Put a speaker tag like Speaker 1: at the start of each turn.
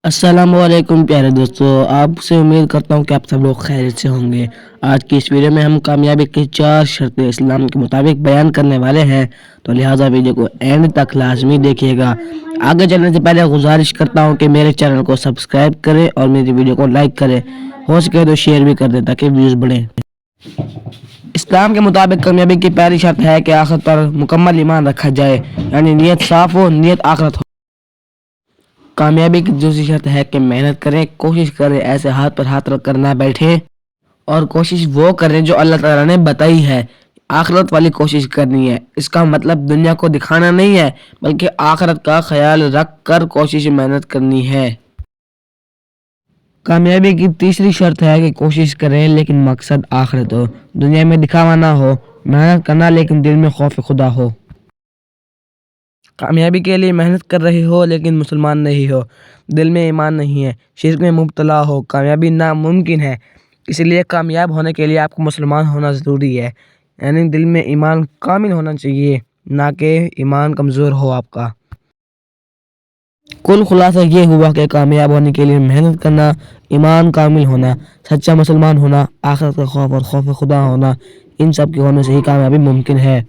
Speaker 1: अस्सलाम वालेकुम प्यारे दोस्तों, आपसे उम्मीद करता हूँ कि आप सब लोग खैरियत से होंगे। आज की इस वीडियो में हम कामयाबी की 4 शर्तें इस्लाम के मुताबिक बयान करने वाले हैं, तो लिहाजा वीडियो को एंड तक लाजमी देखिएगा। आगे चलने से पहले गुजारिश करता हूँ कि मेरे चैनल को सब्सक्राइब करें और मेरी वीडियो को लाइक करें, हो सके तो शेयर भी कर दें ताकि व्यूज़ बढ़ें। इस्लाम के मुताबिक कामयाबी की पहली शर्त है कि आखिरत पर मुकम्मल ईमान रखा जाए, यानी नीयत साफ हो, नीयत आखिरत हो। कामयाबी की दूसरी शर्त है कि मेहनत करें, कोशिश करें, ऐसे हाथ पर हाथ रख कर ना बैठे और कोशिश वो करें जो अल्लाह ताला ने बताई है। आखिरत वाली कोशिश करनी है। इसका मतलब दुनिया को दिखाना नहीं है, बल्कि आखिरत का ख्याल रख कर कोशिश मेहनत करनी है। कामयाबी की तीसरी शर्त है कि कोशिश करें लेकिन मकसद आखिरत हो, दुनिया में दिखावा ना हो, मेहनत करना लेकिन दिल में खौफ खुदा हो। कामयाबी के लिए मेहनत कर रहे हो लेकिन मुसलमान नहीं हो, दिल में ईमान नहीं है, शिर्क में मुब्तला हो, कामयाबी नामुमकिन है। इसलिए कामयाब होने के लिए आपको मुसलमान होना ज़रूरी है, यानी दिल में ईमान कामिल होना चाहिए, ना कि ईमान कमज़ोर हो आपका। कुल खुलासा ये हुआ कि कामयाब होने के लिए मेहनत करना, ईमान कामिल होना, सच्चा मुसलमान होना, आखिरत का खौफ और खौफ खुदा होना, इन सब के होने से ही कामयाबी मुमकिन है।